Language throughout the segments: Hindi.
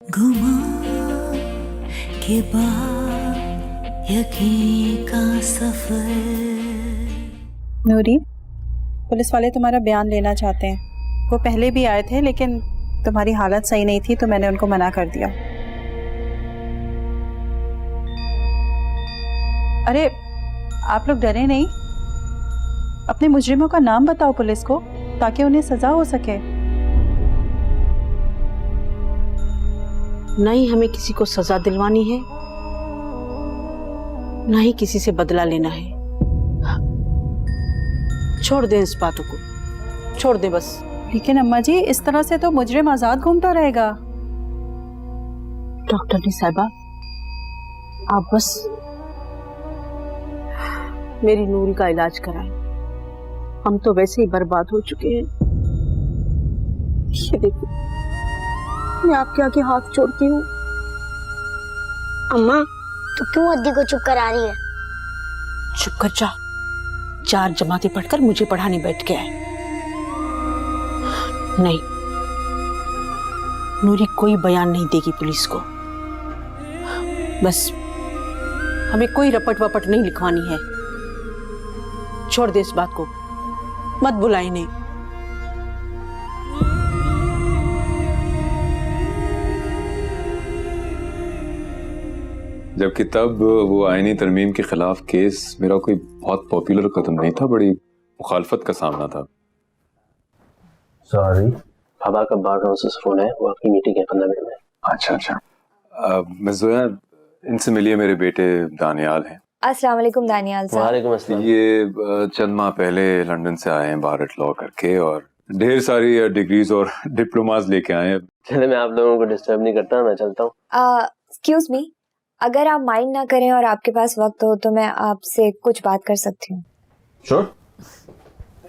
गुमा के बाद यकीन का सफर। नूरी, पुलिस वाले तुम्हारा बयान लेना चाहते हैं। वो पहले भी आए थे लेकिन तुम्हारी हालत सही नहीं थी तो मैंने उनको मना कर दिया। अरे आप लोग डरे नहीं, अपने मुजरिमों का नाम बताओ पुलिस को ताकि उन्हें सजा हो सके। ना ही हमें किसी को सजा दिलवानी है, ना ही किसी से बदला लेना है। छोड़ दें इस बातों को, छोड़ दें बस। लेकिन अम्मा जी, इस तरह से तो मुजरिम आजाद घूमता रहेगा। डॉक्टर साहिबा, आप बस मेरी नूरी का इलाज कराएं। हम तो वैसे ही बर्बाद हो चुके हैं। ये देखिए, मैं आपके आगे हाथ जोड़ती हूँ। अम्मा, तो क्यों अद्दी को चुप करा रही है? चुप कर जा। 4 जमातें पढ़कर मुझे पढ़ाने बैठ गया है। नहीं, नूरी कोई बयान नहीं देगी पुलिस को। बस हमें कोई रपट वपट नहीं लिखवानी है। छोड़ दे इस बात को, मत बुलाई नहीं। जबकि तब वो आईनी तरमीम के खिलाफ केस मेरा कोई बहुत पॉपुलर कदम नहीं था, बड़ी मुखालफत का सामना था। सॉरी, बाबा का बैकग्राउंड से फोन है, वो आपकी मीटिंग है 15 मिनट में। अच्छा। मिस जोया, इनसे मिलिए, मेरे बेटे दानियाल हैं। अस्सलाम वालेकुम दानियाल साहब। वालेकुम अस्सलाम। ये चंद माह पहले लंदन से आए हैं बारट लॉ करके, और ढेर सारी डिग्रीज और डिप्लोमास लेके आए हैं। चले, मैं आप लोगों को डिस्टर्ब नहीं करता, मैं चलता हूँ। एक्सक्यूज मी, अगर आप माइंड ना करें और आपके पास वक्त हो तो मैं आपसे कुछ बात कर सकती हूँ। श्योर,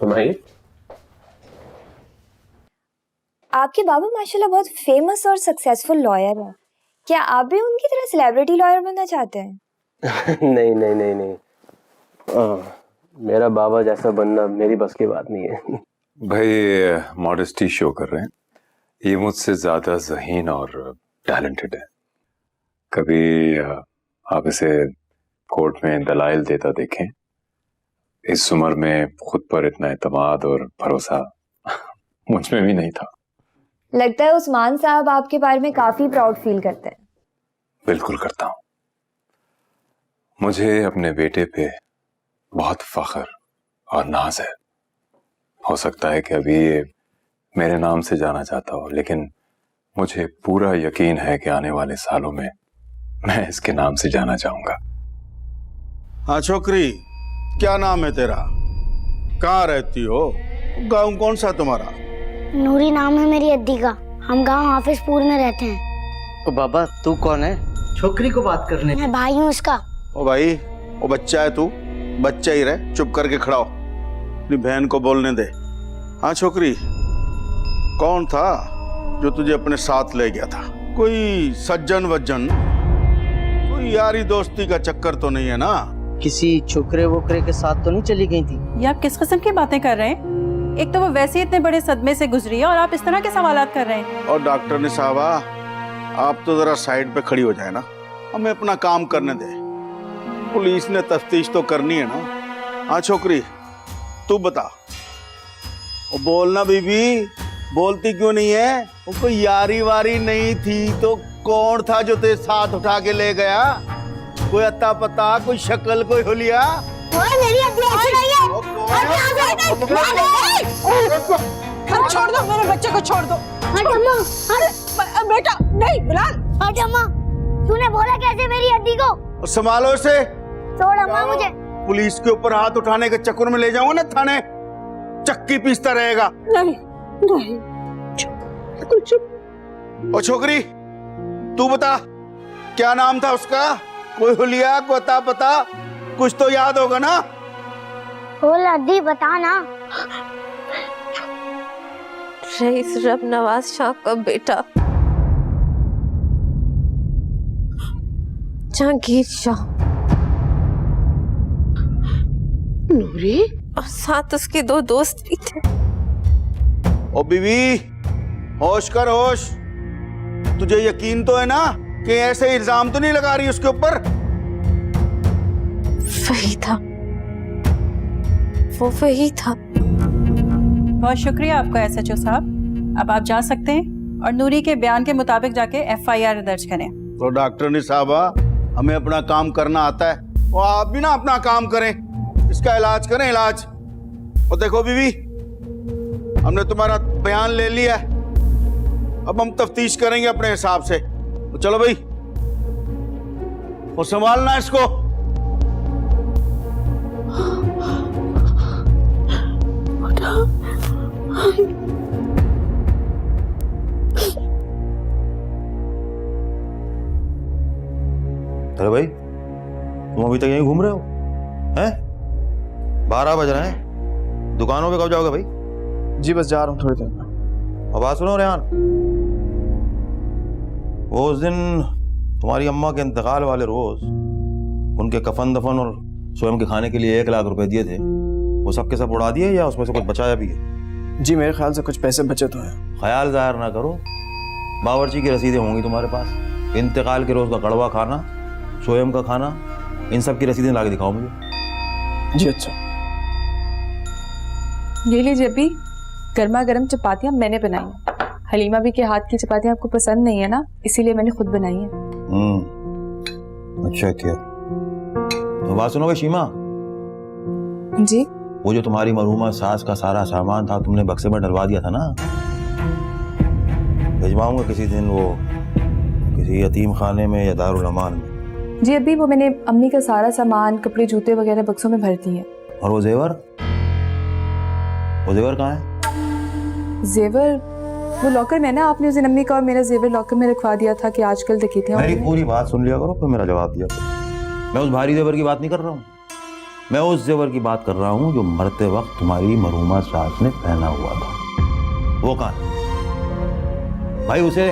फरमाइए। आपके बाबा माशाल्लाह बहुत फेमस और सक्सेसफुल लॉयर हैं। क्या आप भी उनकी तरह सेलिब्रिटी लॉयर बनना चाहते हैं? नहीं नहीं नहीं नहीं, मेरा बाबा जैसा बनना मेरी बस की बात नहीं है। भाई मॉडेस्टी शो कर रहे हैं, ये मुझसे ज्यादा ज़हीन और टैलेंटेड है। कभी आप इसे कोर्ट में दलाइल देता देखें। इस उम्र में खुद पर इतना एतमाद और भरोसा मुझ में भी नहीं था। लगता है उस्मान साहब आपके बारे में काफी प्राउड फील करते हैं। बिल्कुल करता हूँ। मुझे अपने बेटे पे बहुत फख्र और नाज है। हो सकता है कि अभी ये मेरे नाम से जाना जाता हो, लेकिन मुझे पूरा यकीन है कि आने वाले सालों में मैं इसके नाम से जाना चाहूंगा। हाँ छोकरी, क्या नाम है तेरा? कहाँ रहती हो? गांव कौन सा तुम्हारा? नूरी नाम है मेरी अद्दी का। हम गांव हाफिजपुर में रहते हैं। ओ बाबा, तू कौन है? छोकरी को बात करने। मैं भाई हूँ उसका। ओ भाई, वो बच्चा है, तू बच्चा ही रहे, चुप करके खड़ा हो, अपनी बहन को बोलने दे। हाँ छोकरी, कौन था जो तुझे अपने साथ ले गया था? कोई सज्जन वज्जन, कोई यारी दोस्ती का चक्कर तो नहीं है ना? किसी छोकरे वोकरे के साथ तो नहीं चली गई थी? ये आप किस किस्म की बातें कर रहे हैं? एक तो वो वैसे ही इतने बड़े सदमे से गुजरी है और आप इस तरह के सवालात कर रहे हैं। और डॉक्टर ने साहबा, आप तो जरा साइड पे खड़ी हो जाए ना, हमें अपना काम करने दे। पुलिस ने तफ्तीश तो करनी है ना। हाँ छोकरी, तू बता, वो बोलना बीबी, बोलती क्यों नहीं है? वो कोई यारी वारी नहीं थी तो कौन था जो तेरे साथ उठा के ले गया? कोई अत्ता पता, कोई शक्ल, कोई हुलिया? मेरी अद्दी ऐसी नहीं है। छोड़ दो, मेरे बच्चे को छोड़ दो। हट अम्मा, अरे बेटा, नहीं बिलाल। हट अम्मा, तूने बोला कैसे मेरी अद्दी को? संभालो इसे। छोड़ अम्मा मुझे। पुलिस के ऊपर हाथ उठाने के चक्कर में ले जाऊंगा ना थाने, चक्की पीसता रहेगा। नहीं नहीं, चुप। ओ छोकरी, तू बता, क्या नाम था उसका? कोई हुलिया, कोई अता पता, कुछ तो याद होगा ना? बोल अद्दी, बता ना। रईस रब नवाज शाह का बेटा जहांगीर शाह। नूरी, और साथ उसके 2 दोस्त भी थे। ओ बीवी, होश कर होश। तुझे यकीन तो है ना कि ऐसे इल्जाम तो नहीं लगा रही उसके ऊपर? वही था, वो वही था। बहुत शुक्रिया आपका एसएचओ साहब। अब आप जा सकते हैं और नूरी के बयान के मुताबिक जाके एफआईआर दर्ज करें। तो डॉक्टर साहबा, हमें अपना काम करना आता है, और आप भी ना अपना काम करें, इसका इलाज करें, इलाज। और देखो बीवी, हमने तुम्हारा बयान ले लिया है, अब हम तफ्तीश करेंगे अपने हिसाब से। तो चलो भाई, और संभालना इसको। अरे भाई, तुम अभी तक यहीं घूम रहे हो हैं? 12 बज रहे हैं, दुकानों पे कब जाओगे भाई? जी बस जा रहा हूँ थोड़ी देर में। अब बात सुनो रेहान, वो उस दिन तुम्हारी अम्मा के इंतकाल वाले रोज उनके कफन दफन और स्वयं के खाने के लिए 1 लाख रुपए दिए थे, वो सब के सब उड़ा दिए या उसमें से कुछ बचाया भी है? जी मेरे ख्याल से कुछ पैसे बचे तो हैं। ख्याल जाहिर ना करो, बावर्ची की रसीदें होंगी तुम्हारे पास। इंतकाल के रोज का कड़वा खाना, स्वयं का खाना, इन सब की रसीदें लाके दिखाओ मुझे। जी अच्छा। ये लीजिए अभी गर्मा गर्म चपातियाँ मैंने बनाई हैं। हलीमा भी के हाथ की चपातियाँ आपको पसंद नहीं है ना, इसीलिए मैंने खुद बनाई है। अच्छा किया। तो बात सुनो भाई शीमा जी। वो जो तुम्हारी मरहूमा सास का सारा सामान था तुमने बक्से में डलवा दिया था ना, भिजवाऊंगा किसी दिन वो किसी यतीम खाने में या दारुल अमान में। जी अभी वो मैंने अम्मी का सारा सामान, कपड़े, जूते वगैरह बक्सों में भर दिए। और वो जेवर कहाँ है? जेवर वो लॉकर में ना, आपने उस दिन अम्मी का और मेरा जेवर लॉकर में रखवा दिया था कि आजकल डकैतियां। मेरी पूरी बात सुन लिया करो फिर मेरा जवाब दिया करो। मैं उस भारी जेवर की बात नहीं कर रहा हूँ, मैं उस जेवर की बात कर रहा हूँ जो मरते वक्त तुम्हारी मरहूमा सास ने पहना हुआ था। वो कहाँ है भाई? उसे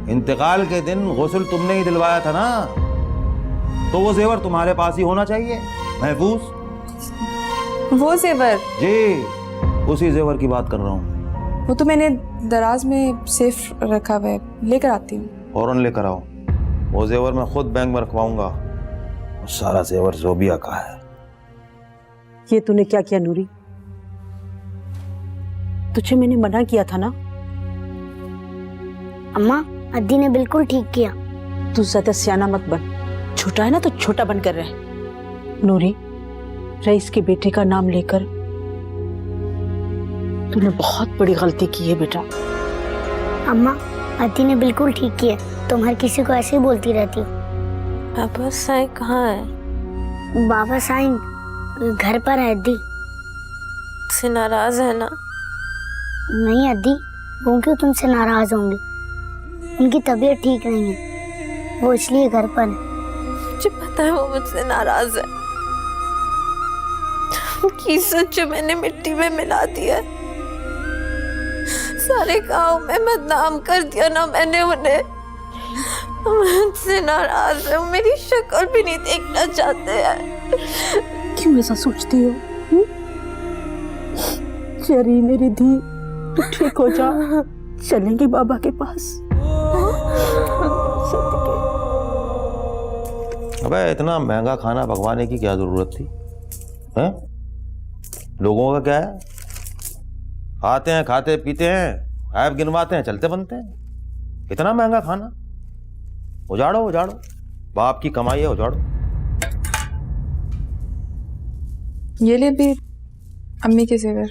इंतकाल के दिन गुस्ल तुमने ही दिलवाया था ना, तो वो जेवर तुम्हारे पास ही होना चाहिए महफूज। वो जेवर? जी उसी जेवर की बात कर रहा हूँ। वो तो मैंने दराज में सेफ रखा हुआ है, लेकर आती हूँ। फौरन लेकर आओ, वो जेवर मैं खुद बैंक में रखवाऊंगा। सारा जेवर जोबिया का है। ये तूने क्या किया नूरी? तुझे मैंने मना किया था ना। अम्मा, अद्दी ने बिल्कुल ठीक किया। तू ज्यादा सियाना मत बन, छोटा है ना तो छोटा बनकर रह। नूरी, रईस के बेटे का नाम लेकर तूने बहुत बड़ी गलती की है बेटा। अम्मा, अद्दी ने बिल्कुल ठीक किया, तुम हर किसी को ऐसे ही बोलती रहती हो। पापा साईं कहाँ है? बाबा साईं घर पर है अद्दी। से नाराज है ना? नहीं अद्दी, वो क्यों तुमसे नाराज होंगे? उनकी तबीयत ठीक नहीं है, वो इसलिए घर पर है। मुझे पता है वो मुझसे नाराज है। की सच मैंने मिट्टी में मिला दिया, सारे गांव में बदनाम कर दिया ना मैंने उन्हें। मुझसे नाराज है, मेरी शक्ल भी नहीं देखना चाहते हैं। क्यों ऐसा सोचती हो? चरी मेरी धी, तू ठीक हो जा, चलेंगे बाबा के पास। अबे इतना महंगा खाना पकवाने की क्या जरूरत थी? हैं? लोगों का क्या है, आते हैं, खाते पीते हैं, ऐप गिनवाते हैं, चलते बनते हैं। इतना महंगा खाना उजाड़ो उजाड़ो, बाप की कमाई है, उजाड़ो। ये ले भी अम्मी के जेवर।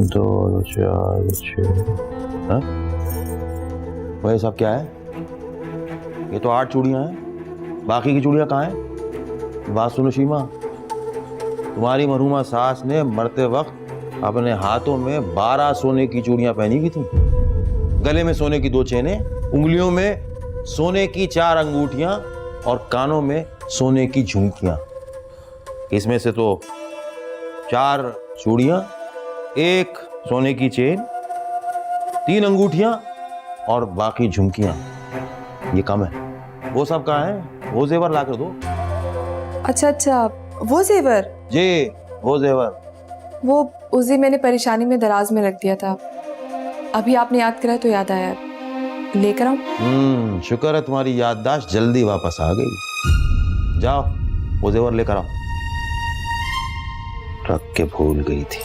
दो चार छः, वही सब क्या है? ये तो 8 चूड़ियां हैं, बाकी की चूड़ियां कहाँ हैं? बात सुनो शीमा, तुम्हारी मरहूमा सास ने मरते वक्त अपने हाथों में 12 सोने की चूड़ियां पहनी हुई थी, गले में सोने की 2 चेनें, उंगलियों में सोने की 4 अंगूठियां और कानों में सोने की झुमकियां। इसमें से तो 4 चूड़ियां, 1 सोने की चेन, 3 अंगूठियां और बाकी झुमकियां, ये कम है। वो सब कहाँ है? वो जेवर ला कर दो। अच्छा अच्छा, वो जेवर? जी वो जेवर। वो उस दिन मैंने परेशानी में दराज में रख दिया था। अभी आपने याद कराया तो याद आया, लेकर आऊं? शुक्र है तुम्हारी याददाश्त जल्दी वापस आ गई। जाओ वो जेवर लेकर आओ, रख के भूल गई थी।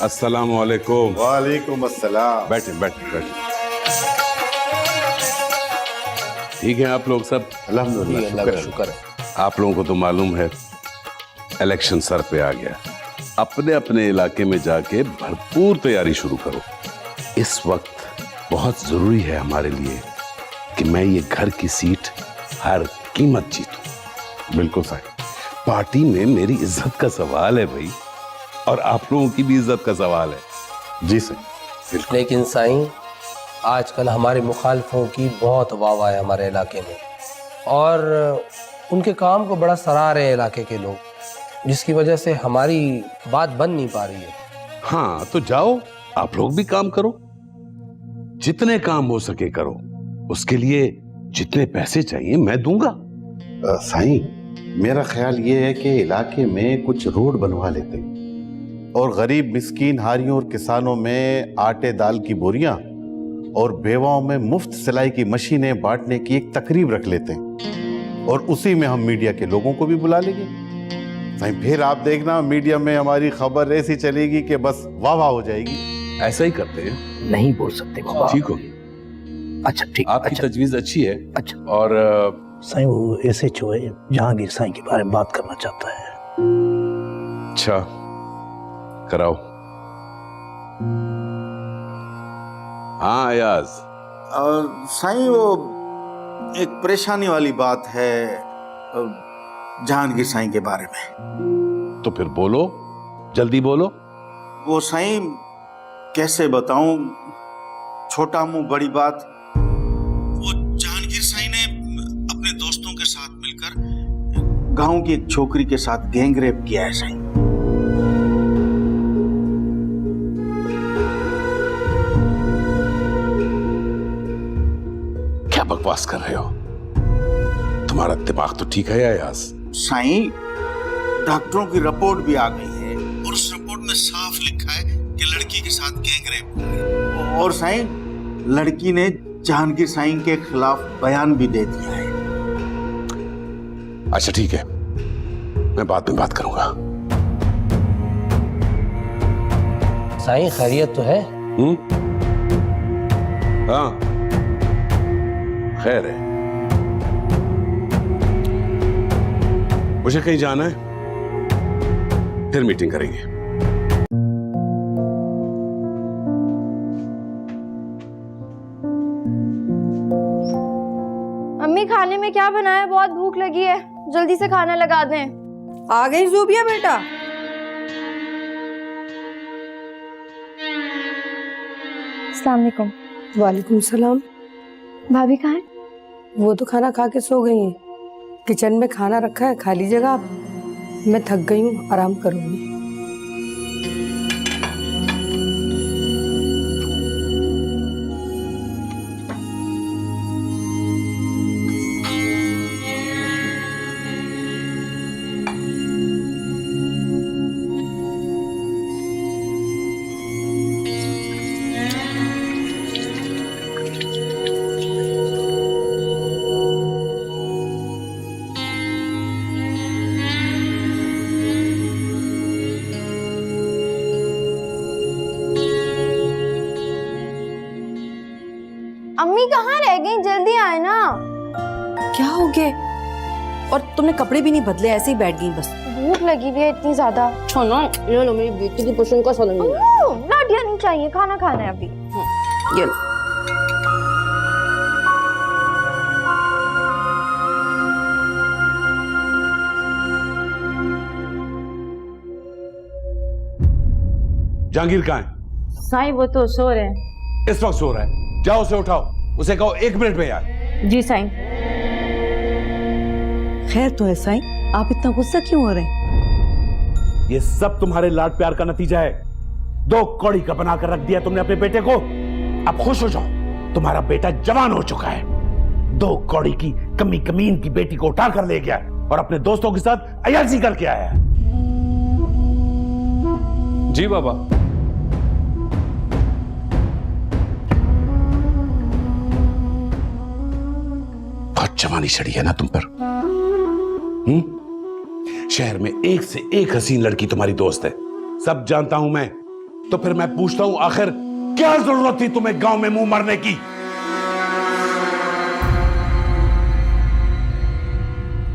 अस्सलाम वालेकुम। वालेकुम अस्सलाम। बैठे बैठे बैठे। ठीक है आप लोग सब? अल्हम्दुलिल्लाह, शुक्र है। आप लोगों को तो मालूम है इलेक्शन सर पे आ गया। अपने अपने इलाके में जाके भरपूर तैयारी शुरू करो। इस वक्त बहुत जरूरी है हमारे लिए कि मैं ये घर की सीट हर कीमत जीतूं। बिल्कुल साईं। पार्टी में मेरी इज्जत का सवाल है भाई, और आप लोगों की भी इज्जत का सवाल है। जी साईं। लेकिन साईं, आजकल हमारे मुखालिफों की बहुत वाह है हमारे इलाके में, और उनके काम को बड़ा सराह रहे हैं इलाके के लोग, जिसकी वजह से हमारी बात बन नहीं पा रही है। हाँ तो जाओ आप लोग भी काम करो, जितने काम हो सके करो। उसके लिए जितने पैसे चाहिए मैं दूंगा। साईं, मेरा ख्याल ये है कि इलाके में कुछ रोड बनवा लेते हैं और गरीब मिस्कीन हारियों और किसानों में आटे दाल की बोरियां और बेवाओं में मुफ्त सिलाई की मशीनें बांटने की एक तकरीब रख लेते हैं, और उसी में हम मीडिया के लोगों को भी बुला लेंगे। साईं, फिर आप देखना मीडिया में हमारी खबर ऐसी चलेगी कि बस वाह वाह हो जाएगी। ऐसा ही करते हैं। नहीं बोल सकते बाबा। ठीक होगी। अच्छा ठीक। आपकी तजवीज अच्छी है। अच्छा। और साईं, वो SHO है जहांगीर साईं के बारे में बात करना चाहता है। अच्छा कराओ। हाँ अयाज। साईं, वो एक परेशानी वाली बात है जहांगीर साईं के बारे में। तो फिर बोलो, जल्दी बोलो। वो साईं कैसे बताऊं, छोटा मुंह बड़ी बात। वो जहांगीर साईं ने अपने दोस्तों के साथ मिलकर गांव की एक छोकरी के साथ गैंगरेप किया है साईं। क्या बकवास कर रहे हो? तुम्हारा दिमाग तो ठीक है अयाज? साईं, डॉक्टरों की रिपोर्ट भी आ गई है और उस रिपोर्ट में साफ लिखा है कि लड़की के साथ गैंगरेप हुआ है। और साईं, लड़की ने जहांगीर साईं के खिलाफ बयान भी दे दिया है। अच्छा ठीक है, मैं बाद में बात करूंगा। साईं, खैरियत तो है? हाँ खैर है। मुझे कहीं जाना है, फिर मीटिंग करेंगे। अम्मी, खाने में क्या बनाया? बहुत भूख लगी है, जल्दी से खाना लगा दें। आ गई ज़ूबिया बेटा? अस्सलाम वालेकुम। वालेकुम सलाम। भाभी कहाँ है? वो तो खाना खा के सो गई हैं। किचन में खाना रखा है, खाली जगह। मैं थक गई हूँ, आराम करूंगी। अम्मी कहाँ रह गई? जल्दी आए ना। क्या हो गया? और तुमने कपड़े भी नहीं बदले, ऐसे ही बैठ गई बस। भूख लगी हुई है इतनी ज्यादा। छोनो, ले लो मेरी बेटी की पसंद का सलन। लाठियाँ नहीं चाहिए, खाना खाना है अभी। ये लो। जहांगीर कहाँ है? साईं, वो तो सो रहे हैं। इस वक्त सो रहा है? जाओ उसे उठाओ, उसे कहो 1 मिनट में यार। जी साईं। खैर तो है साईं, आप इतना गुस्सा क्यों हो रहे हैं? ये सब तुम्हारे लाड प्यार का नतीजा है। 2 कौड़ी का बना कर रख दिया तुमने अपने बेटे को। अब खुश हो जाओ। तुम्हारा बेटा जवान हो चुका है, 2 कौड़ी की कमी कमीन की बेटी को उठा कर ले गया और अपने दोस्तों के साथ अय्याशी करके आया है। जी बाबा। बहुत जवानी चढ़ी है ना तुम पर। शहर में एक से एक हसीन लड़की तुम्हारी दोस्त है, सब जानता हूं मैं। तो फिर मैं पूछता हूं, आखिर क्या जरूरत थी तुम्हें गांव में मुंह मारने की?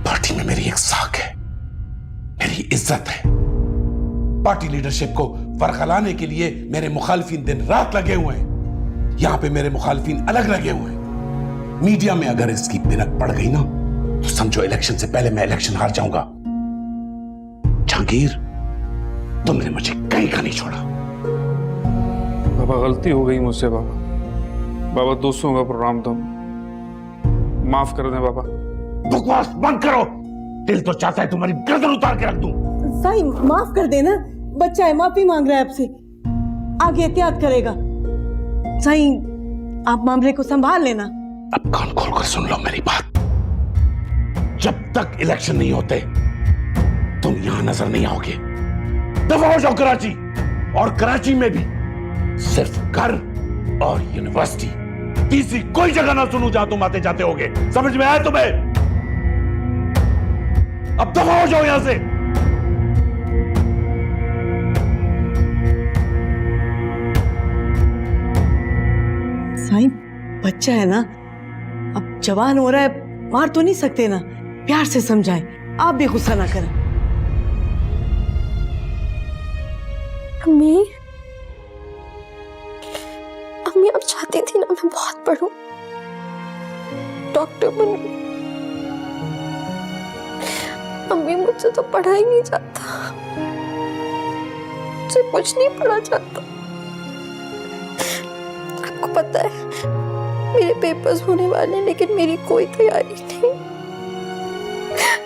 पार्टी में मेरी एक साख है, मेरी इज्जत है। पार्टी लीडरशिप को फरखलाने के लिए मेरे मुखालिफिन दिन रात लगे हुए हैं। यहां पे मेरे मुखालिफिन अलग लगे हुए हैं। मीडिया में अगर इसकी बिनक पड़ गई ना, तो समझो इलेक्शन से पहले मैं इलेक्शन हार जाऊंगा। जहांगीर, तुमने मुझे कहीं का नहीं छोड़ा। बाबा गलती हो गई मुझसे बाबा। बाबा दोस्तों का प्रोग्राम था, माफ कर दें बाबा। बकवास बंद करो। दिल तो चाहता है तुम्हारी गर्दन उतार के रख दूं। साईं माफ कर देना, बच्चा है, माफी मांग रहा है आपसे, आगे एहतियात करेगा। साईं आप मामले को संभाल लेना। अब कान खोलकर सुन लो मेरी बात। जब तक इलेक्शन नहीं होते तुम यहां नजर नहीं आओगे। दफा हो जाओ कराची, और कराची में भी सिर्फ घर और यूनिवर्सिटी, तीसरी कोई जगह ना सुनूं जहां तुम आते जाते होगे। समझ में आया तुम्हें? अब दफा हो जाओ यहां से। साईं बच्चा है ना, अब जवान हो रहा है, मार तो नहीं सकते ना, प्यार से समझाएं, आप भी गुस्सा ना करें। अम्मी, अम्मी अब चाहती थी ना मैं बहुत पढ़ूं, डॉक्टर बनूं। अम्मी मुझसे तो पढ़ा ही नहीं जाता, मुझसे कुछ नहीं पढ़ा जाता। आपको पता है मेरे पेपर्स होने वाले हैं, लेकिन मेरी कोई तैयारी नहीं।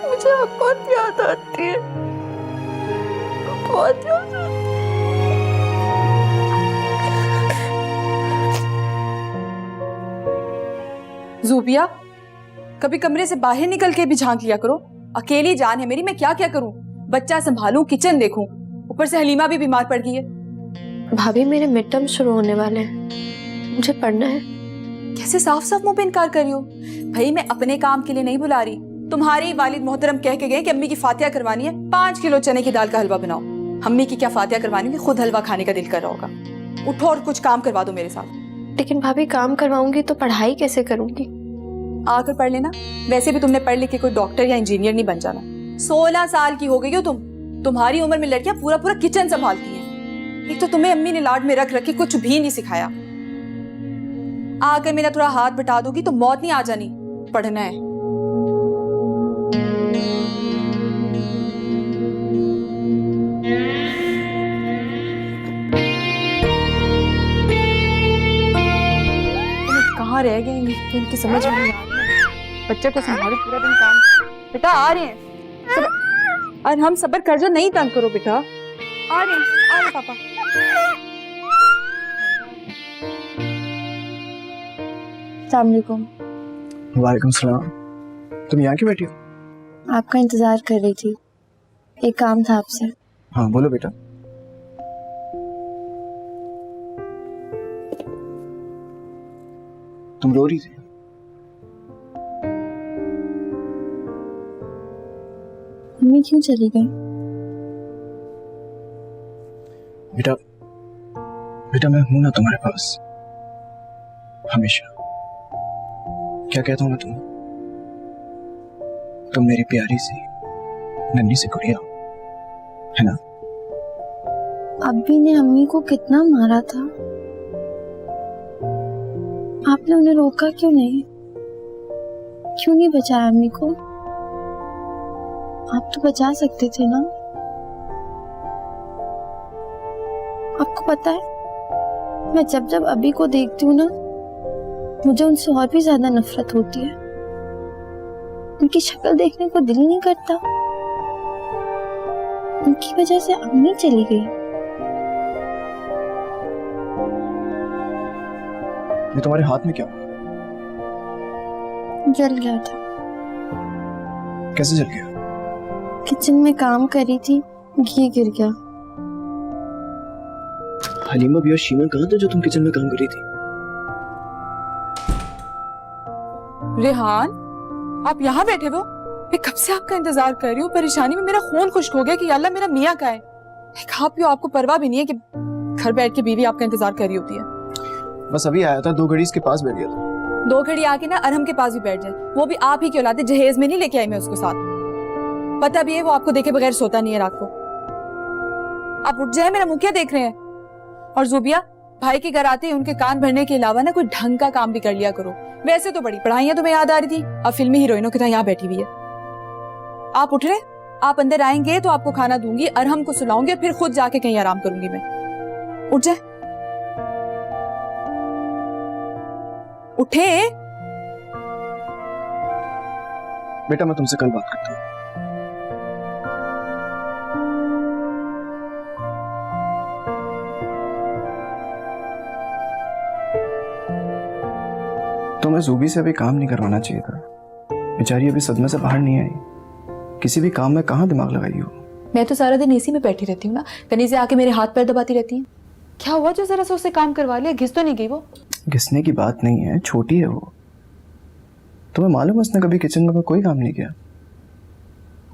मुझे आप बहुत याद आती है, बहुत याद आती है। ज़ूबिया, कभी कमरे से बाहर निकल के भी झांक लिया करो। अकेली जान है मेरी, मैं क्या क्या करूं? बच्चा संभालूं, किचन देखूं, ऊपर से हलीमा भी बीमार पड़ गई है। भाभी मेरे मिड टर्म शुरू होने वाले हैं, मुझे पढ़ना है। कैसे साफ साफ मुंह पे इनकार कर रही हो? भाई मैं अपने काम के लिए नहीं बुला रही, तुम्हारे वालिद मोहतरम कह के गए कि अम्मी की फातिहा करवानी है, 5 किलो चने की दाल का हलवा बनाओ। अम्मी की क्या फातिहा करवानी है, खुद हलवा खाने का दिल कर रहा होगा। उठो और कुछ काम करवा दो मेरे साथ। लेकिन भाभी काम करवाऊंगी तो पढ़ाई कैसे करूंगी? आकर पढ़ लेना, वैसे भी तुमने पढ़ लिख के कोई डॉक्टर या इंजीनियर नहीं बन जाना। 16 साल की हो गई हो तुम, तुम्हारी उम्र में लड़कियां पूरा पूरा किचन संभालती हैं। एक तो तुम्हें अम्मी ने लाड में रख रख के कुछ भी नहीं सिखाया। आकर मेरा थोड़ा हाथ बटा दोगी तो मौत नहीं आ जानी, पढ़ना है। कहाँ रह गए इनकी समझ में नहीं आ रही। बच्चे को संभालो, पूरा दिन काम। बेटा आ रहे हैं, और हम सब्र कर जाओ, नहीं तंग करो बेटा। आ रहे पापा। अस्सलामुअलैकुम। वालेकुम सलाम। तुम यहाँ क्यों बैठी हो? आपका इंतजार कर रही थी, एक काम था आपसे। हाँ बोलो बेटा। तुम रो रही थी? मम्मी क्यों चली गई? बेटा बेटा मैं हूं ना तुम्हारे पास हमेशा। क्या कहता हूं मैं तुम्हें? तुम मेरी प्यारी सी नन्ही सी गुड़िया है ना? अब्बी ने अम्मी को कितना मारा था, आपने उन्हें रोका क्यों नहीं? क्यों नहीं बचाया अम्मी को? आप तो बचा सकते थे ना। आपको पता है मैं जब जब अब्बी को देखती हूँ ना, मुझे उनसे और भी ज्यादा नफरत होती है। उनकी शक्ल देखने को दिल नहीं करता। उनकी वजह से अम्मी चली गई। ये तुम्हारे हाथ में क्या हुआ? जल गया था। कैसे जल गया? किचन में काम कर रही थी, घी गिर गया। हलीमा भी और शीमा कहाँ थे जो तुम किचन में काम कर रही थी? रेहान, आप यहाँ बैठे हो? मैं कब से आपका इंतजार कर रही हूँ। परेशानी में मेरा खून खुश्क हो गया कि अल्लाह मेरा मियाँ कहाँ है। खा पियो, आपको परवाह भी नहीं है कि घर बैठ के बीवी आपका इंतजार कर रही होती है। बस अभी आया था, 2 घड़ी इसके पास बैठ गया था। 2 घड़ी आके ना अरहम के पास भी बैठ जाए, वो भी आप ही की औलाद है, जहेज में नहीं लेके आई मैं उसको साथ। पता भी है वो आपको देखे बगैर सोता नहीं है रात को। आप उठ जाए, मेरा मुंह क्या देख रहे हैं? और जुबिया, भाई के घर आते ही उनके कान भरने के अलावा ना कोई ढंग का काम भी कर लिया करो। वैसे तो बड़ी पढ़ाइयां तुम्हें याद आ रही थी, अब फिल्मी हीरोइनों की तरह यहाँ बैठी हुई है। आप उठ रहे? आप अंदर आएंगे तो आपको खाना दूंगी, अरहम को सुलाऊंगी और फिर खुद जाके कहीं आराम करूंगी मैं। उठ जाए, उठे। बेटा मैं तुमसे कल बात करता हूँ। तो मैं जूबी से अभी काम नहीं करवाना चाहिए था। बेचारी अभी सदमे से बाहर नहीं आई, किसी भी काम में कहाँ दिमाग लगाई हो। मैं तो सारा दिन एसी में बैठी रहती हूँ ना, कहीं से आके मेरे हाथ पैर दबाती रहती है। क्या हुआ जो जरा सा उससे काम करवा लिया? घिस तो नहीं गई वो? घिसने की बात नहीं है, छोटी है वो। तुम्हें मालूम है उसने कभी किचन में कोई काम नहीं किया।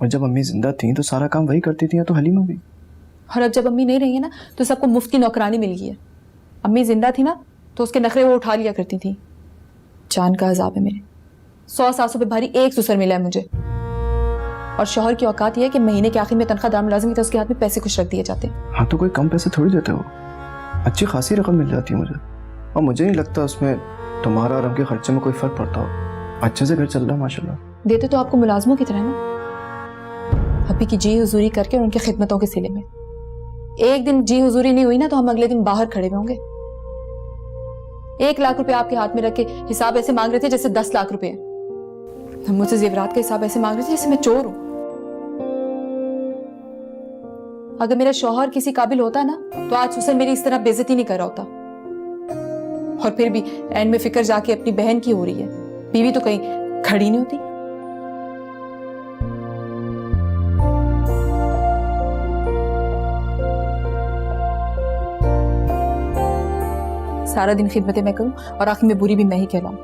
और जब अम्मी जिंदा थी तो सारा काम वही करती थी, तो हलीमा भी। और अब जब अम्मी नहीं रही है ना तो सबको मुफ्त की नौकरानी मिल गई है। अम्मी जिंदा थी ना तो उसके नखरे वो उठा लिया करती थी। जान का अजाब है मेरे। 100 सासों पे भारी एक सुसर मिला है मुझे। और शौहर की औकात यह है कि महीने के आखिर में तनख्वाहदार मुलाजिम की तो उसके हाथ में पैसे कुछ रख दिए जाते हैं। हाँ तो कोई कम पैसे थोड़ी देते हो, अच्छी खासी रकम मिल जाती है मुझे। और मुझे नहीं लगता उसमें तुम्हारा और उनके खर्चे में कोई फर्क पड़ता हो। अच्छे से घर चल रहा है माशाल्लाह। देते तो आपको मुलाजमों की तरह ना, अभी की जी हुजूरी करके और उनके खिदमतों के सिले में। एक दिन जी हुजूरी नहीं हुई ना तो हम अगले दिन बाहर खड़े होंगे। 1 लाख रुपए आपके हाथ में रख के हिसाब ऐसे मांग रहे थे जैसे 10 लाख रुपए। हम मुझसे जेवरात का हिसाब ऐसे मांग रहे थे जैसे मैं चोर हूं। अगर मेरा शौहर किसी काबिल होता ना तो आज हुसैन मेरी इस तरह बेइज्जती नहीं कर रहा होता। और फिर भी एंड में फिक्र जाके अपनी बहन की हो रही है। बीवी तो कहीं खड़ी नहीं होती। सारा दिन खिदमतें मैं करूं और आखिर में बुरी भी मैं ही कहलाऊं।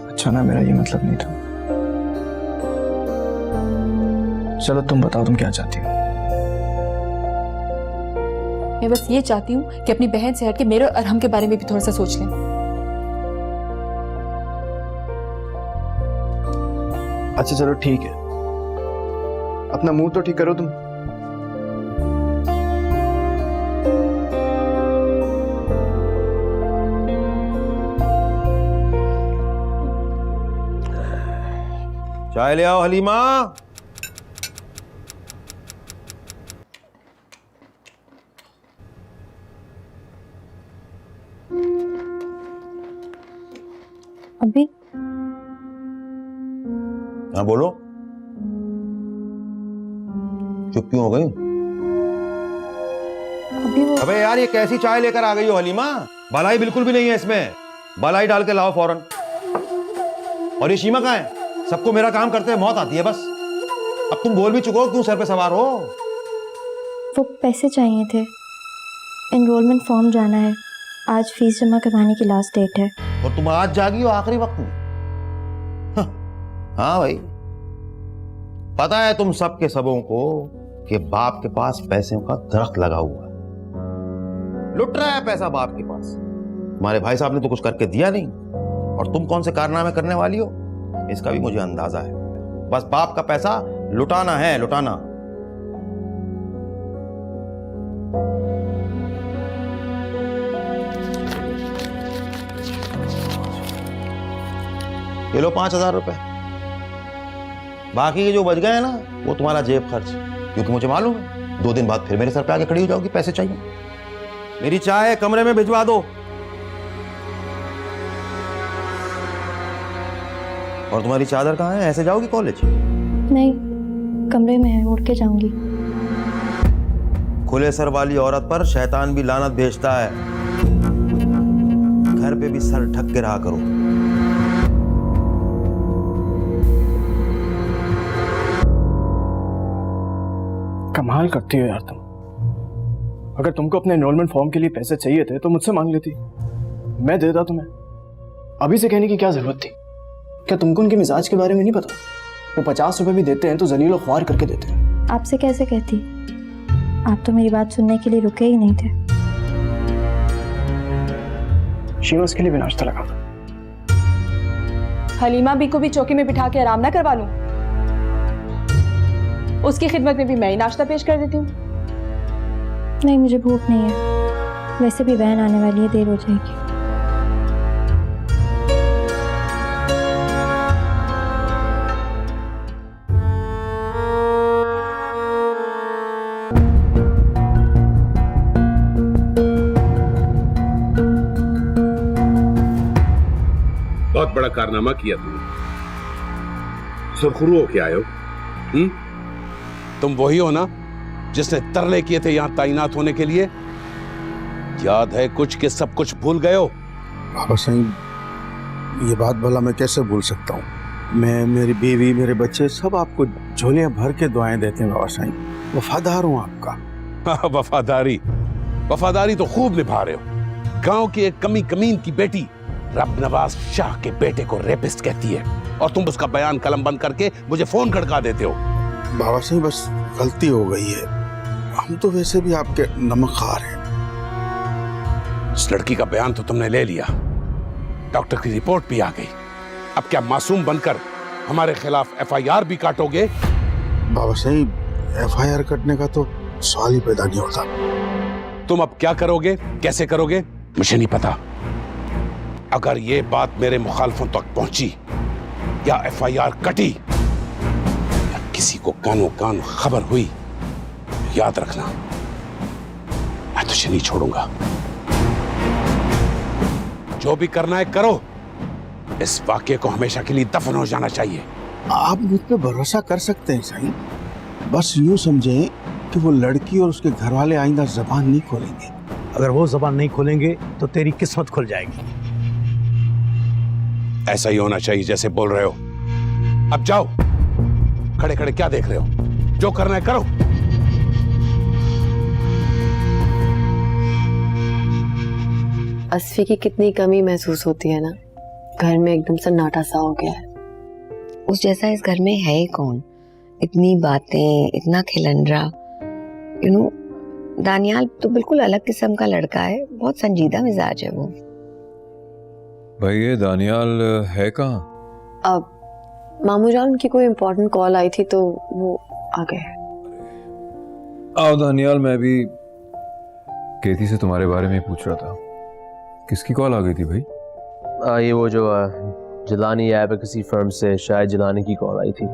अच्छा ना, मेरा ये मतलब नहीं था। चलो तुम बताओ तुम क्या चाहती हो। मैं बस ये चाहती हूँ कि अपनी बहन से हट के मेरे और अरहम के बारे में भी थोड़ा सा सोच लें। अच्छा चलो ठीक है, अपना मुंह तो ठीक करो तुम। चाय ले आओ हलीमा। अभी हाँ बोलो, चुप क्यों हो गई? अभी वो अबे यार ये कैसी चाय लेकर आ गई हो हलीमा? भलाई बिल्कुल भी नहीं है इसमें, भलाई डाल के लाओ फौरन। और ये शीमा कहाँ है? सबको मेरा काम करते हुए मौत आती है बस। अब तुम बोल भी चुको, क्यों सर पे सवार हो? वो पैसे चाहिए थे, एनरोलमेंट फॉर्म जाना है, आज फीस जमा करवाने की लास्ट डेट है। और तुम आज जागी हो आखिरी वक्त में? हाँ भाई, पता है तुम सबके सबों को कि बाप के पास पैसे का दरख्त लगा हुआ है, लुट रहा है पैसा बाप के पास। तुम्हारे भाई साहब ने तो कुछ करके दिया नहीं, और तुम कौन से कारनामे करने वाली हो इसका भी मुझे अंदाजा है। बस बाप का पैसा लुटाना है, लुटाना। ये लो 5,000 रुपए, बाकी के जो बच गए हैं ना वो तुम्हारा जेब खर्च, क्योंकि मुझे मालूम है 2 दिन बाद फिर मेरे सर पे आके खड़ी हो जाओगी, पैसे चाहिए। मेरी चाय कमरे में भिजवा दो। और तुम्हारी चादर कहाँ है? ऐसे जाओगी कॉलेज? नहीं, कमरे में है, उड़ के जाऊंगी। खुले सर वाली औरत पर शैतान भी लानत भेजता है। घर पे भी सर ढक के रहा करो। कमाल करती हो यार तुम। अगर तुमको अपने एनरोलमेंट फॉर्म के लिए पैसे चाहिए थे तो मुझसे मांग लेती, मैं देता तुम्हें। अभी से कहने की क्या जरूरत थी? क्या तुमको उनके मिजाज के बारे में नहीं पता? वो 50 रुपए भी देते हैं तो जलील और ख्वार करके देते हैं। आपसे कैसे कहती? आप तो मेरी बात सुनने के लिए रुके ही नहीं थे। शीमा के लिए भी नाश्ता लगा दो। हलीमा भी को भी चौकी में बिठा के आराम ना करवा लूं? उसकी खिदमत में भी मैं ही नाश्ता पेश कर देती हूँ। नहीं, मुझे भूख नहीं है। वैसे भी बहन आने वाली है, देर हो जाएगी। बहुत बड़ा कारनामा किया तुमने, सुरखरू होके आए हो। तुम वही हो ना जिसने तरले किए थे यहां तैनात होने के लिए? याद है कुछ के सब कुछ भूल गए हो? बाबा साईं, ये बात भला मैं कैसे भूल सकता हूँ? मैं, मेरी बीवी, मेरे बच्चे सब आपको झोलियां भर के दुआएं देते हैं बाबा साईं। वफादार हूँ आपका। वफादारी तो खूब निभा रहे हो। गांव की एक कमी कमीन की बेटी रब नवाज शाह के बेटे को रेपिस्ट कहती है और तुम उसका बयान कलम बंद करके मुझे फोन खड़का देते हो। बाबा साईं, बस गलती हो गई है। हम तो वैसे भी आपके नमकखार हैं। इस लड़की का बयान तो तुमने ले लिया, डॉक्टर की रिपोर्ट भी आ गई। अब क्या मासूम बनकर हमारे खिलाफ एफआईआर भी काटोगे? बाबा साईं, एफआईआर कटने का तो सवाल ही पैदा नहीं होता। तुम अब क्या करोगे, कैसे करोगे, मुझे नहीं पता। अगर ये बात मेरे मुखालफों तक पहुंची या एफआईआर कटी या किसी को कानो कान खबर हुई, याद रखना मैं तुझे नहीं छोड़ूंगा। जो भी करना है करो। इस वाक्य को हमेशा के लिए दफन हो जाना चाहिए। आप मुझ पे भरोसा कर सकते हैं साईं। बस यूं समझें कि वो लड़की और उसके घर वाले आइंदा जबान नहीं खोलेंगे। अगर वो जबान नहीं खोलेंगे तो तेरी किस्मत खुल जाएगी। ऐसा ही होना चाहिए जैसे बोल रहे हो। अब जाओ, खड़े खड़े क्या देख रहे हो? जो करना है करो। असफी की कितनी कमी महसूस होती है ना। घर में एकदम सन्नाटा सा हो गया है। उस जैसा इस घर में है ही कौन? इतनी बातें, इतना खिलंडरा। दानियाल तो बिल्कुल अलग किस्म का लड़का है, बहुत संजीदा मिजाज है वो। भाई ये दानियाल है कहाँ? अब मामू जान, उनकी कोई इम्पोर्टेंट कॉल आई थी तो वो आ गए। आओ दानियाल, मैं भी केती से तुम्हारे बारे में पूछ रहा था। किसकी कॉल आ गई थी भाई? ये वो जो जिलानी ऐप है, किसी फर्म से शाहिद जिलानी की कॉल आई थी।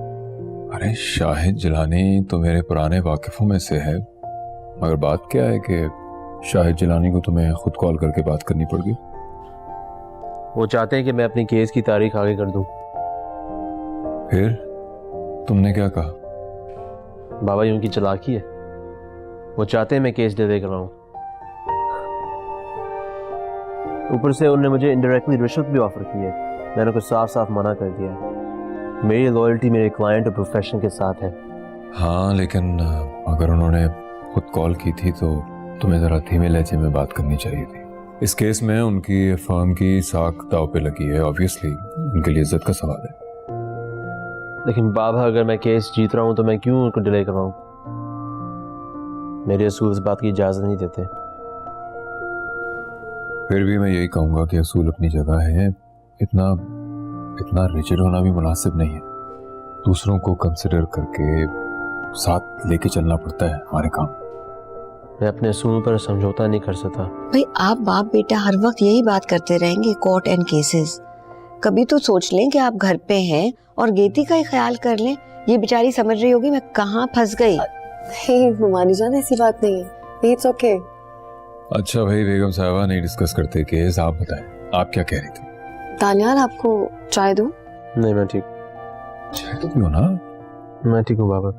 अरे शाहिद जिलानी तो मेरे पुराने वाकिफों में से है, मगर बात क्या है कि शाहिद जिलानी को तुम्हें खुद कॉल करके बात करनी पड़ गई? वो चाहते हैं कि मैं अपनी केस की तारीख आगे कर दूं। फिर तुमने क्या कहा? बाबा जी उनकी चालाकी है, वो चाहते हैं मैं केस दे कर रहा हूं। ऊपर से उन्होंने मुझे इनडायरेक्टली रिश्वत भी ऑफर की है। मैंने कुछ साफ साफ मना कर दिया है। मेरी लॉयल्टी मेरे क्लाइंट और प्रोफेशन के साथ है। हाँ, लेकिन अगर उन्होंने खुद कॉल की थी तो तुम्हें जरा धीमे लहजे में बात करनी चाहिए थी। इस केस में उनकी फर्म की साख दाव पे लगी है। ऑब्वियसली उनके लिए इज्जत का सवाल है। लेकिन बाबा, अगर मैं केस जीत रहा हूं तो मैं क्यों उनको डिले कर रहा हूं? मेरे असूल इस बात की इजाजत नहीं देते। फिर भी मैं यही कहूंगा कि असूल अपनी जगह है। इतना रिजिड होना भी मुनासिब नहीं है। दूसरों को कंसिडर करके साथ लेके चलना पड़ता है हमारे काम। मैं अपने असूलों पर समझौता नहीं कर सकता। भाई आप बाप बेटा हर वक्त यही बात करते रहेंगे, कोर्ट एंड केसेस। कभी तो सोच लें कि आप घर पे हैं और गेती का ही ख्याल कर लें। ये बेचारी समझ रही होगी मैं कहाँ फंस गई। नहीं मुमानी जान, ऐसी बात नहीं है। It's okay. अच्छा भाई, बेगम साहबा नहीं डिस्कस करते केस, आप बताएं आप क्या कह रही थी? दानियाल, आपको चाय दूं? नहीं मैं ठीक। चाय तो पियो ना। मैं ठीक हूँ बाबा।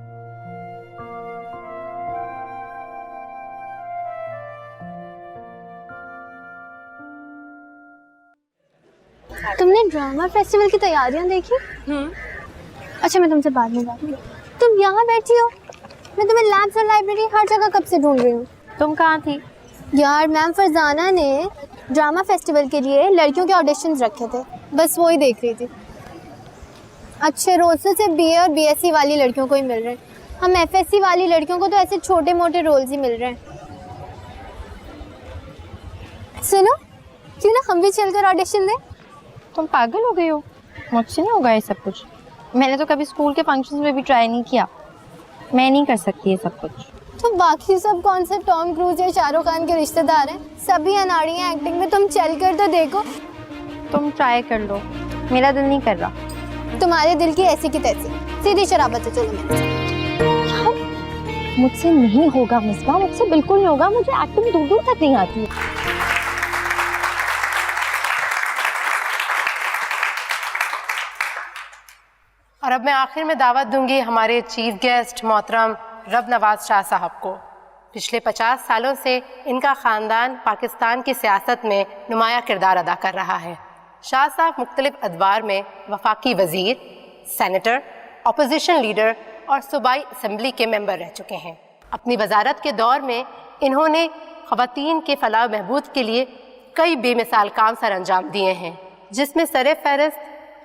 तुमने ड्रामा फेस्टिवल की तैयारियां देखी? अच्छा मैं तुमसे बाद में बात करूँ। तुम यहाँ बैठी हो, मैं तुम्हें लैब्स और लाइब्रेरी हर जगह कब से ढूंढ रही हूँ। तुम कहाँ थी? यार मैम फरजाना ने ड्रामा फेस्टिवल के लिए लड़कियों के ऑडिशंस रखे थे, बस वो ही देख रही थी। अच्छे रोल से सिर्फ BA और BSc वाली लड़कियों को ही मिल रहे हैं, हम FSc वाली लड़कियों को तो ऐसे छोटे मोटे रोल्स ही मिल रहे हैं। सुनो, क्यों ना हम भी चलकर ऑडिशन दें? तुम पागल हो गई हो? मुझसे नहीं होगा ये सब कुछ। मैंने तो कभी स्कूल के फंक्शंस में भी ट्राई नहीं किया। मैं नहीं कर सकती ये सब कुछ। तो बाकी सब कौन से टॉम क्रूज या शाहरुख खान के रिश्तेदार हैं? सभी अनाड़ी हैं एक्टिंग में, तुम चलकर तो देखो। तुम ट्राई कर लो, मेरा दिल नहीं कर रहा। तुम्हारे दिल की ऐसी की तैसी, सीधी शराबत से चलो मेरे साथ। मुझसे नहीं होगा मिसबा, मुझसे बिल्कुल नहीं होगा। मुझे एक्टिंग दूर दूर तक नहीं आती। और अब मैं आखिर में दावत दूंगी हमारे चीफ गेस्ट मोहतरम रब नवाज शाह साहब को। पिछले 50 सालों से इनका ख़ानदान पाकिस्तान की सियासत में नुमाया किरदार अदा कर रहा है। शाह साहब मुख्तलिफ अदवार में वफाकी वज़ीर, सेनेटर, अपोजिशन लीडर और सूबाई असम्बली के मेंबर रह चुके हैं। अपनी वजारत के दौर में इन्होंने ख़वातीन के फलाह महबूद के लिए कई बेमिसाल काम सर अंजाम दिए हैं, जिसमें सरे फहरिस्त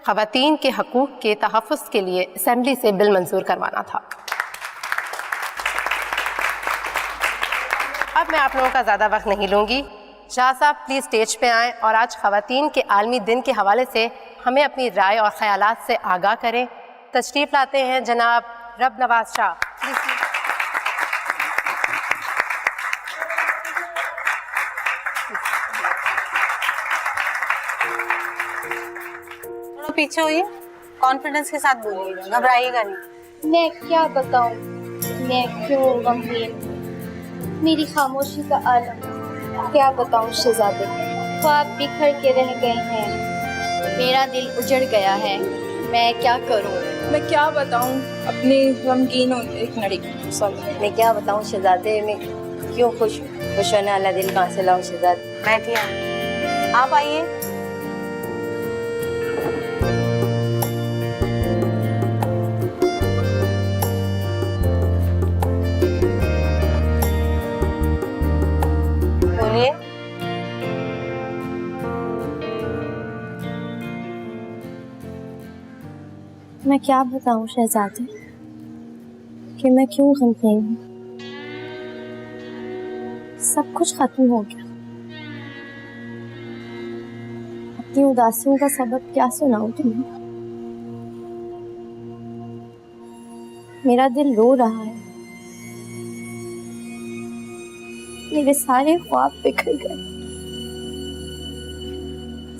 ख़वातीन के हकूक़ के तहफ़्फ़ुज़ के लिए असम्बली से बिल मंजूर करवाना था। अब मैं आप लोगों का ज़्यादा वक्त नहीं लूँगी। शाह साहब प्लीज़ स्टेज पे आएँ और आज ख़वातीन के आलमी दिन के हवाले से हमें अपनी राय और ख़यालात से आगाह करें। तशरीफ़ लाते हैं जनाब रब नवाज शाह। पीछे होइए, कॉन्फिडेंस के साथ बोलिएगा, घबराइएगा नहीं। मैं क्या बताऊं, मैं क्यों गमगीन, मेरी खामोशी का आलम क्या बताऊं शहजादे। ख्वाब बिखर के रह गए हैं, मेरा दिल उजड़ गया है, मैं क्या करूं। मैं क्या बताऊं अपनी गमगीन एक लड़की। मैं क्या बताऊं शहजादे, मैं क्यों खुश होने वाला दिल कहाँ से लाऊं शहजादे। बैठिए, आप आइए। मैं क्या बताऊं शहजादे कि मैं क्यों गमगीन हूँ। सब कुछ खत्म हो गया। अपनी उदासियों का सबब क्या सुनाऊं तुम्हें। मेरा दिल रो रहा है, मेरे सारे ख्वाब बिखर गए,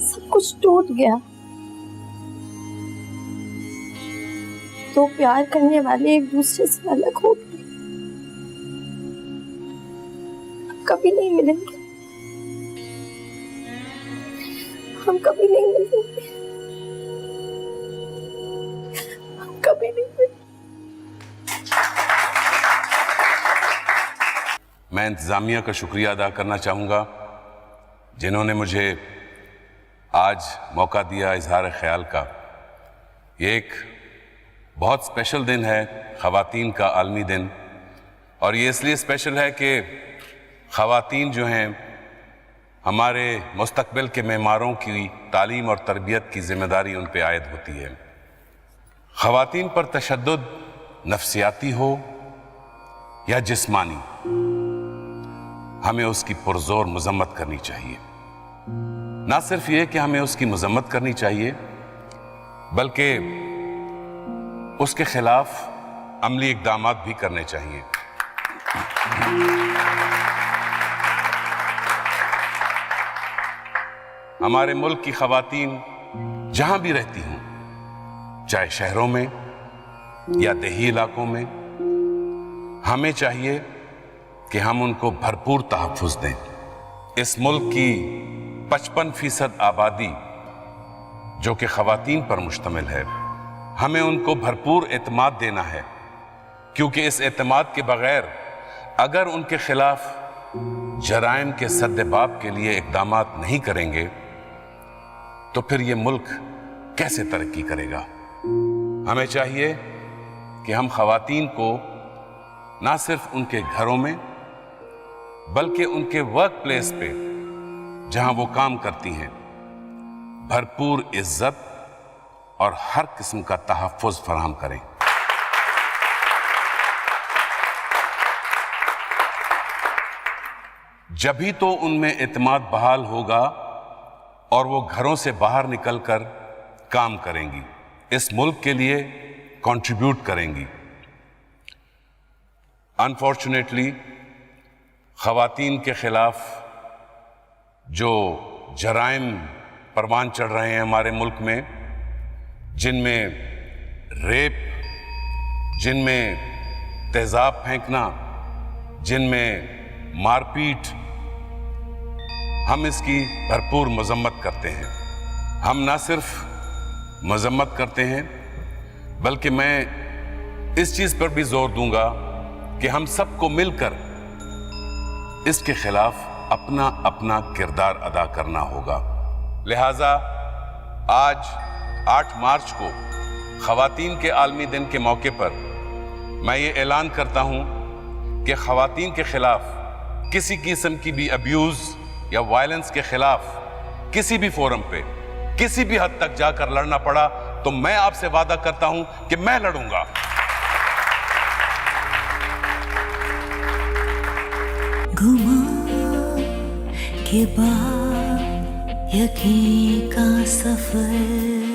सब कुछ टूट गया। तो प्यार करने वाले एक दूसरे से अलग हो गए, कभी नहीं मिलेंगे, हम कभी नहीं मिलेंगे, हम कभी नहीं मिलेंगे। मैं इंतज़ामिया का शुक्रिया अदा करना चाहूँगा जिन्होंने मुझे आज मौका दिया इजहार ख्याल का। ये एक बहुत स्पेशल दिन है, ख़वातीन का आलमी दिन, और ये इसलिए स्पेशल है कि ख़वातीन जो हैं हमारे मुस्तक़बिल के मेमारों की तालीम और तरबियत की ज़िम्मेदारी उन पे आयद होती है। ख़वातीन पर तशद्दुद नफ्सियाती हो या जिस्मानी, हमें उसकी पुरज़ोर मज़म्मत करनी चाहिए। ना सिर्फ ये कि हमें उसकी मज़म्मत करनी चाहिए, बल्कि उसके खिलाफ अमली इक़दामात भी करने चाहिए। हमारे मुल्क की ख़वातीन जहां भी रहती हों, चाहे शहरों में या देही इलाकों में, हमें चाहिए कि हम उनको भरपूर तहफ़्फ़ुज़ दें। इस मुल्क की 55% आबादी जो कि ख़वातीन पर मुश्तमिल है, हमें उनको भरपूर एतमाद देना है, क्योंकि इस एतमाद के बगैर अगर उनके खिलाफ जराइम के सद्देबाब के लिए इक़दामात नहीं करेंगे तो फिर ये मुल्क कैसे तरक्की करेगा। हमें चाहिए कि हम खवातीन को ना सिर्फ उनके घरों में बल्कि उनके वर्क प्लेस पे जहां वो काम करती हैं भरपूर इज्जत और हर किस्म का तहफ़्फ़ुज़ फराहम करें। जभी तो उनमें इत्मीनान बहाल होगा और वो घरों से बाहर निकलकर काम करेंगी, इस मुल्क के लिए कंट्रीब्यूट करेंगी। अनफॉर्चुनेटली खवातीन के खिलाफ जो जराइम परवान चढ़ रहे हैं हमारे मुल्क में, जिनमें रेप, जिनमें तेजाब फेंकना, जिनमें मारपीट, हम इसकी भरपूर मजम्मत करते हैं। हम ना सिर्फ मजम्मत करते हैं बल्कि मैं इस चीज पर भी जोर दूंगा कि हम सबको मिलकर इसके खिलाफ अपना अपना किरदार अदा करना होगा। लिहाजा आज 8 मार्च को खवातीन के आलमी दिन के मौके पर मैं ये ऐलान करता हूं कि खवातीन के खिलाफ किसी किस्म की भी अब्यूज या वायलेंस के खिलाफ किसी भी फोरम पे किसी भी हद तक जाकर लड़ना पड़ा तो मैं आपसे वादा करता हूं कि मैं लड़ूंगा। गुमा के बाद यकीन का सफर